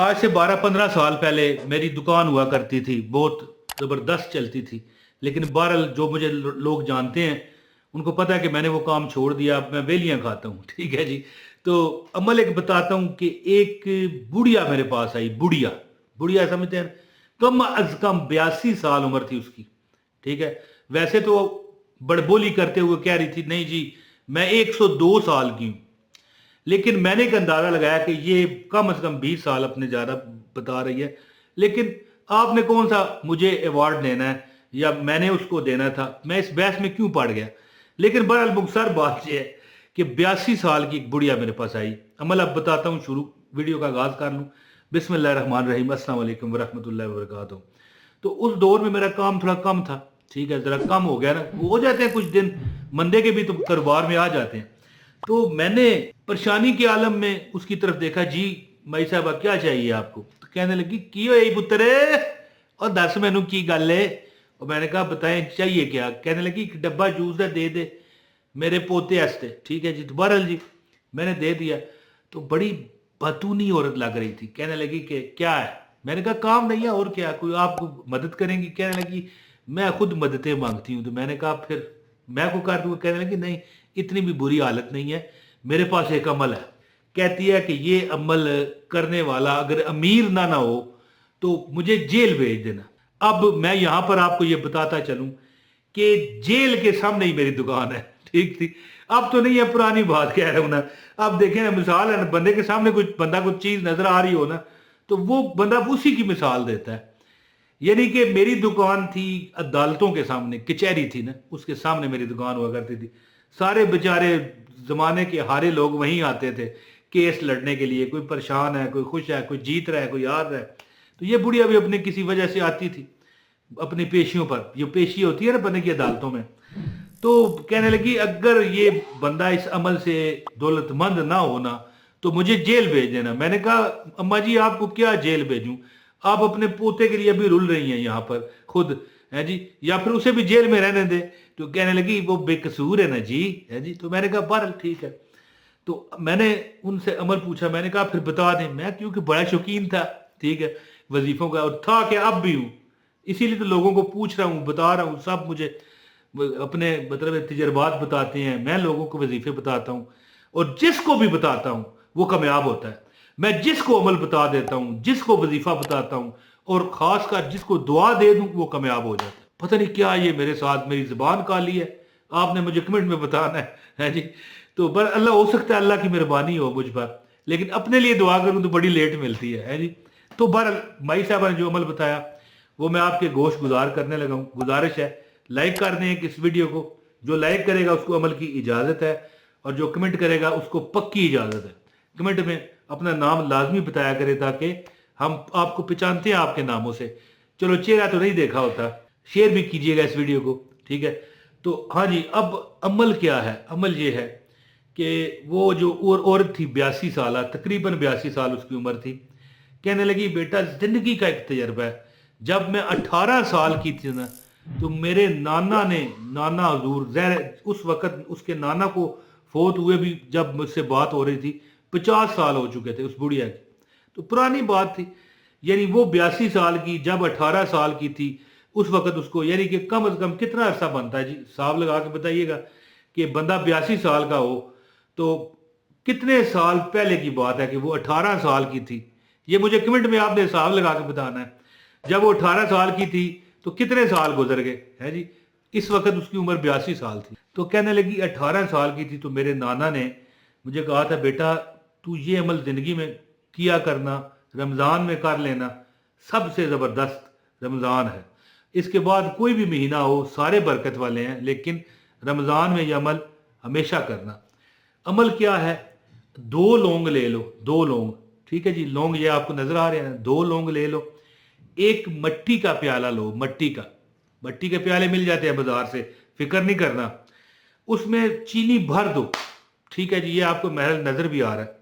आज से 12-15 साल पहले मेरी दुकान हुआ करती थी, बहुत ज़बरदस्त चलती थी। लेकिन बहरहाल जो मुझे लोग जानते हैं उनको पता है कि मैंने वो काम छोड़ दिया, अब मैं वेलियां खाता हूँ। ठीक है जी। तो अमल एक बताता हूँ कि एक बुढ़िया मेरे पास आई। बुढ़िया बुढ़िया समझते हैं, कम अज कम 82 साल उम्र थी उसकी। ठीक है। वैसे तो बड़बोली करते हुए कह रही थी, नहीं जी मैं 102 साल की हूँ। लेकिन मैंने एक अंदाजा लगाया कि ये कम से कम 20 साल अपने ज्यादा बता रही है। लेकिन आपने कौन सा मुझे अवार्ड देना है या मैंने उसको देना था, मैं इस बहस में क्यों पड़ गया। लेकिन बहरहाल मुख्तसर बात यह है कि 82 साल की एक बुढ़िया मेरे पास आई। अमल अब बताता हूँ, शुरू वीडियो का आगाज कर लूँ। बिस्मिल्लाहिर्रहमानिर्रहीम, अस्सलाम वालेकुम वरहमतुल्लाहि वबरकातुहू। तो उस दौर में मेरा काम थोड़ा कम था। ठीक है, जरा कम हो गया ना, हो जाते हैं कुछ दिन मंदे के भी तो कारोबार में आ जाते हैं। तो मैंने परेशानी के आलम में उसकी तरफ देखा। जी मई साहबा क्या चाहिए आपको। तो कहने लगी की होई पुत्र, और दस मैनू की गल है। और मैंने कहा बताएं चाहिए क्या। कहने लगी एक डब्बा जूस का दे दे मेरे पोते वास्ते। ठीक है जी। तो बहरहाल जी मैंने दे दिया। तो बड़ी बतूनी औरत लग रही थी। कहने लगी कि क्या है। मैंने कहा काम नहीं है और क्या, कोई आपको मदद करेंगी। कहने लगी मैं खुद मददें मांगती हूँ। तो मैंने कहा फिर मैं को कर दूंगा। कहने लगी नहीं इतनी भी बुरी हालत नहीं है, मेरे पास एक अमल है। कहती है कि ये अमल करने वाला अगर अमीर ना हो तो मुझे जेल भेज देना। अब मैं यहां पर आपको ये बताता चलूं कि जेल के सामने ही मेरी दुकान है। ठीक थी। अब तो नहीं है, पुरानी बात कह रहा हूं ना। अब देखें ना, मिसाल है ना, बंदे के सामने कुछ बंदा कुछ चीज नजर आ रही हो ना, तो वो बंदा उसी की मिसाल देता है। यानी कि मेरी दुकान थी अदालतों के सामने, कचहरी थी ना उसके सामने मेरी दुकान हुआ करती थी। सारे बेचारे जमाने के हारे लोग वहीं आते थे केस लड़ने के लिए। कोई परेशान है, कोई खुश है, कोई जीत रहा है, कोई हार रहा है। तो ये बुढ़िया भी अपनी किसी वजह से आती थी अपनी पेशियों पर। जो पेशी होती है ना बंदे की अदालतों में। तो कहने लगी अगर ये बंदा इस अमल से दौलतमंद ना होना तो मुझे जेल भेज देना। मैंने कहा अम्मा जी आपको क्या जेल भेजूं, आप अपने पोते के लिए अभी रुल रही हैं यहाँ पर खुद, है जी, या फिर उसे भी जेल में रहने दे। तो कहने लगी वो बेकसूर है ना जी, है जी। तो मैंने कहा बहरहाल ठीक है। तो मैंने उनसे अमल पूछा। मैंने कहा फिर बता दें। मैं क्योंकि बड़ा शौकीन था, ठीक है, वजीफों का, और था कि अब भी हूँ। इसीलिए तो लोगों को पूछ रहा हूँ, बता रहा हूँ। सब मुझे अपने मतलब तजर्बात बताते हैं, मैं लोगों को वजीफे बताता हूँ, और जिसको भी बताता हूँ वो कामयाब होता है। मैं जिसको अमल बता देता हूँ, जिसको वजीफा बताता हूँ, और खासकर जिसको दुआ दे दूं वो कामयाब हो जाता है। पता नहीं क्या ये मेरे साथ मेरी जुबान काली है, आपने मुझे कमेंट में बताना है जी। तो पर अल्लाह, हो सकता है अल्लाह की मेहरबानी हो मुझ पर, लेकिन अपने लिए दुआ करूं तो बड़ी लेट मिलती है जी। तो बहरहाल माई साहब ने जो अमल बताया वो मैं आपके गोश गुजार करने लगा हूं। गुजारिश है लाइक कर दें इस वीडियो को। जो लाइक करेगा उसको अमल की इजाजत है, और जो कमेंट करेगा उसको पक्की इजाजत है। कमेंट में अपना नाम लाजमी बताया करे ताकि हम आपको पहचानते हैं आपके नामों से। चलो चेहरा तो नहीं देखा होता। शेयर भी कीजिएगा इस वीडियो को, ठीक है। तो हाँ जी, अब अमल क्या है। अमल ये है कि वो जो औरत थी 82 साल, तकरीबन 82 साल उसकी उम्र थी। कहने लगी बेटा जिंदगी का एक तजर्बा है। जब मैं 18 साल की थी ना, तो मेरे नाना ने, नाना हजूर जहर, उस वक्त उसके नाना को फोत हुए भी जब मुझसे बात हो रही थी 50 साल हो चुके थे उस बुढ़िया के। तो पुरानी बात थी। यानी वो 82 साल की जब 18 साल की थी उस वक्त उसको, यानी कि कम अज कम कितना अरसा बनता है जी, हिसाब लगा के बताइएगा कि बंदा 82 साल का हो तो कितने साल पहले की बात है कि वो 18 साल की थी। ये मुझे कमेंट में आपने हिसाब लगा के बताना है। जब वो 18 साल की थी तो कितने साल गुजर गए, है जी। इस वक्त उसकी उम्र 82 साल थी। तो कहने लगी 18 साल की थी तो मेरे नाना ने मुझे कहा था बेटा तू ये अमल जिंदगी में किया करना, रमज़ान में कर लेना, सबसे ज़बरदस्त रमज़ान है। इसके बाद कोई भी महीना हो सारे बरकत वाले हैं, लेकिन रमज़ान में यह अमल हमेशा करना। अमल क्या है, 2 लौंग ले लो, 2 लौंग। ठीक है जी, लौंग ये आपको नजर आ रहे हैं। 2 लौंग ले लो, एक मट्टी का प्याला लो, मट्टी के प्याले मिल जाते हैं बाजार से, फिक्र नहीं करना। उसमें चीनी भर दो। ठीक है जी, ये आपको महल नजर भी आ रहा है।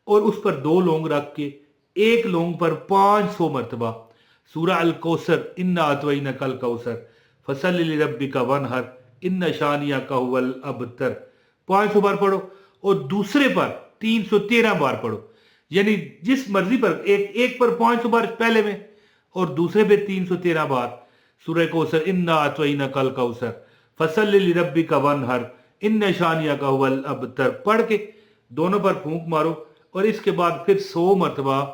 और उस पर 2 लौंग रख के एक लौंग पर 500 मरतबा सूरा अल कौसर, इन्ना अतवैना कल कौसर, फसल लिरब्बिका वनहर, इन्ना शानिया का हुवल अबतर, 500 बार पढ़ो। और दूसरे पर 313 बार पढ़ो। یعنی جس مرضی پر ایک پر 500 بار پہلے میں اور دوسرے پہ 313 بار سورہ کوثر انا اعطیناک الکوثر فصلی لربک وانحر ان شانیک هو الابتر پڑھ کے دونوں پر پھونک مارو، اور اس کے بعد پھر 100 مرتبہ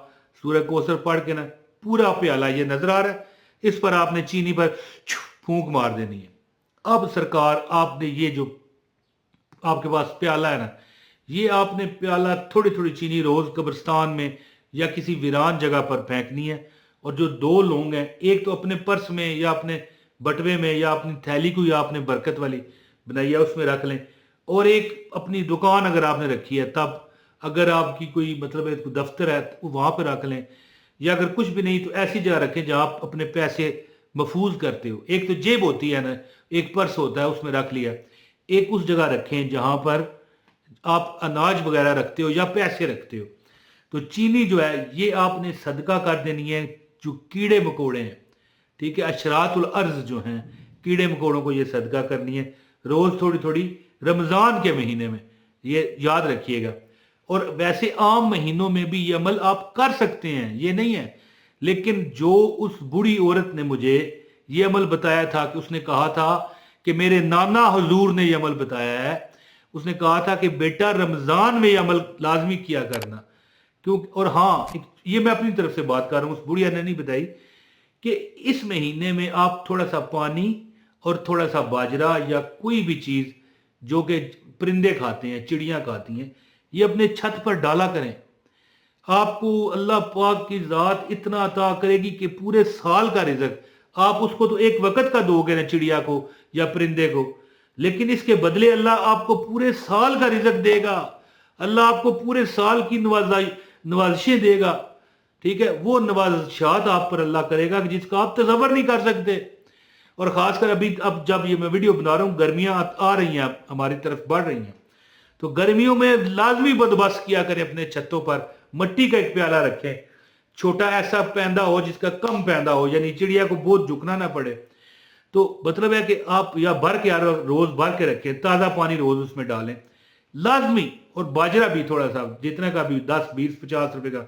سورہ کوثر پڑھ کے نا پورا پیالہ یہ نظر آ رہا ہے، اس پر آپ نے چینی پر پھونک مار دینی ہے۔ اب سرکار آپ نے یہ جو آپ کے پاس پیالہ ہے نا، یہ آپ نے پیالہ تھوڑی تھوڑی چینی روز قبرستان میں یا کسی ویران جگہ پر پھینکنی ہے، اور جو 2 لوگ ہیں، ایک تو اپنے پرس میں یا اپنے بٹوے میں یا اپنی تھیلی کو یا اپنے برکت والی بنائی ہے اس میں رکھ لیں، اور ایک اپنی دکان اگر آپ نے رکھی ہے تب، اگر آپ کی کوئی مطلب ہے دفتر ہے تو وہاں پہ رکھ لیں، یا اگر کچھ بھی نہیں تو ایسی جگہ رکھیں جہاں آپ اپنے پیسے محفوظ کرتے ہو۔ ایک تو جیب ہوتی ہے نا، ایک پرس ہوتا ہے اس میں رکھ لیا، ایک اس جگہ رکھیں جہاں پر آپ اناج وغیرہ رکھتے ہو یا پیسے رکھتے ہو۔ تو چینی جو ہے یہ آپ نے صدقہ کر دینی ہے جو کیڑے مکوڑے ہیں، ٹھیک ہے، اشرات الارض جو ہیں، کیڑے مکوڑوں کو یہ صدقہ کرنی ہے روز تھوڑی تھوڑی، رمضان کے مہینے میں، یہ یاد رکھیے گا۔ اور ویسے عام مہینوں میں بھی یہ عمل آپ کر سکتے ہیں، یہ نہیں ہے، لیکن جو اس بوڑھی عورت نے مجھے یہ عمل بتایا تھا کہ اس نے کہا تھا کہ میرے نانا حضور نے یہ عمل بتایا ہے، اس نے کہا تھا کہ بیٹا رمضان میں یہ عمل لازمی کیا کرنا، اور ہاں یہ میں اپنی طرف سے بات کر رہا ہوں، اس بڑھیا نے نہیں بتائی، کہ اس مہینے میں آپ تھوڑا سا پانی اور تھوڑا سا باجرہ یا کوئی بھی چیز جو کہ پرندے کھاتے ہیں، چڑیاں کھاتی ہیں، یہ اپنے چھت پر ڈالا کریں۔ آپ کو اللہ پاک کی ذات اتنا عطا کرے گی کہ پورے سال کا رزق آپ اس کو تو ایک وقت کا دو گے نا، چڑیا کو یا پرندے کو، لیکن اس کے بدلے اللہ آپ کو پورے سال کا رزق دے گا، اللہ آپ کو پورے سال کی نوازشیں دے گا، ٹھیک ہے، وہ نوازشات آپ پر اللہ کرے گا جس کا آپ تصور نہیں کر سکتے۔ اور خاص کر اب جب یہ میں ویڈیو بنا رہا ہوں، گرمیاں آ رہی ہیں، ہماری طرف بڑھ رہی ہیں، تو گرمیوں میں لازمی بندوبست کیا کریں اپنے چھتوں پر، مٹی کا ایک پیالہ رکھیں، چھوٹا ایسا پیندہ ہو جس کا کم پیندہ ہو، یعنی چڑیا کو بہت جھکنا نہ پڑے، تو مطلب ہے کہ آپ یا بھر کے روز بھر کے رکھیں، تازہ پانی روز اس میں ڈالیں لازمی، اور باجرہ بھی تھوڑا سا جتنے کا بھی 10 20 50 روپے کا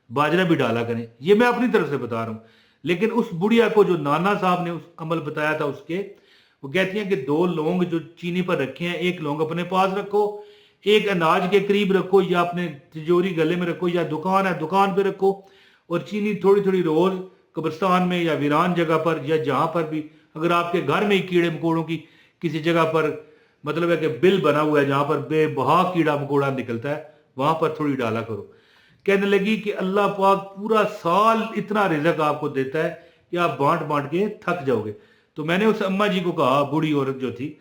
باجرہ بھی ڈالا کریں، یہ میں اپنی طرف سے بتا رہا ہوں۔ لیکن اس بڑھیا کو جو نانا صاحب نے اس عمل بتایا تھا اس کے، وہ کہتی ہیں کہ 2 لونگ جو چینی پر رکھے ہیں، ایک لونگ اپنے پاس رکھو، ایک اناج کے قریب رکھو، یا اپنے تجوری گلے میں رکھو، یا دکان ہے دکان پہ رکھو، اور چینی تھوڑی تھوڑی روز قبرستان میں یا ویران جگہ پر یا جہاں پر بھی، اگر آپ کے گھر میں ہی کیڑے مکوڑوں کی کسی جگہ پر مطلب ہے کہ بل بنا ہوا ہے جہاں پر بے بہا کیڑا مکوڑا نکلتا ہے، وہاں پر تھوڑی ڈالا کرو۔ کہنے لگی کہ اللہ پاک پورا سال اتنا رزق آپ کو دیتا ہے کہ آپ بانٹ بانٹ کے تھک جاؤ گے۔ تو میں نے اس اماں جی کو کہا، بوڑھی عورت جو تھی،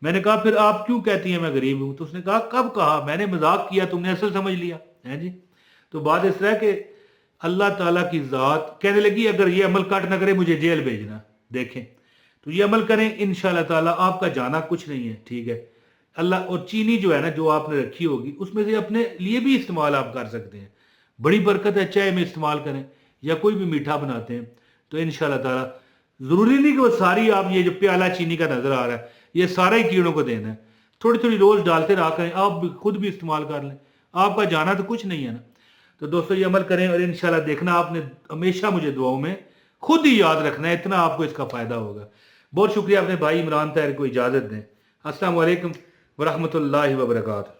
میں نے کہا پھر آپ کیوں کہتی ہیں میں غریب ہوں؟ تو اس نے کہا کب کہا، میں نے مذاق کیا، تم نے اصل سمجھ لیا ہے جی۔ تو بات اس طرح کہ اللہ تعالیٰ کی ذات کہنے لگی اگر یہ عمل کٹ نہ کرے مجھے جیل بھیجنا، دیکھیں تو یہ عمل کریں انشاءاللہ تعالیٰ آپ کا جانا کچھ نہیں ہے، ٹھیک ہے اللہ۔ اور چینی جو ہے نا جو آپ نے رکھی ہوگی اس میں سے اپنے لیے بھی استعمال آپ کر سکتے ہیں، بڑی برکت ہے، چائے میں استعمال کریں یا کوئی بھی میٹھا بناتے ہیں تو انشاءاللہ تعالیٰ ضروری نہیں کہ وہ ساری آپ یہ جو پیالہ چینی کا نظر آ رہا ہے یہ سارا ہی کیڑوں کو دینا ہے، تھوڑی تھوڑی روز ڈالتے رہا کریں، آپ بھی خود بھی استعمال کر لیں، آپ کا جانا تو کچھ نہیں ہے نا۔ تو دوستو یہ عمل کریں اور انشاءاللہ دیکھنا آپ نے ہمیشہ مجھے دعاؤں میں خود ہی یاد رکھنا ہے، اتنا آپ کو اس کا فائدہ ہوگا۔ بہت شکریہ، اپنے بھائی عمران طاہر کو اجازت دیں۔ السلام علیکم ورحمۃ اللہ وبرکاتہ۔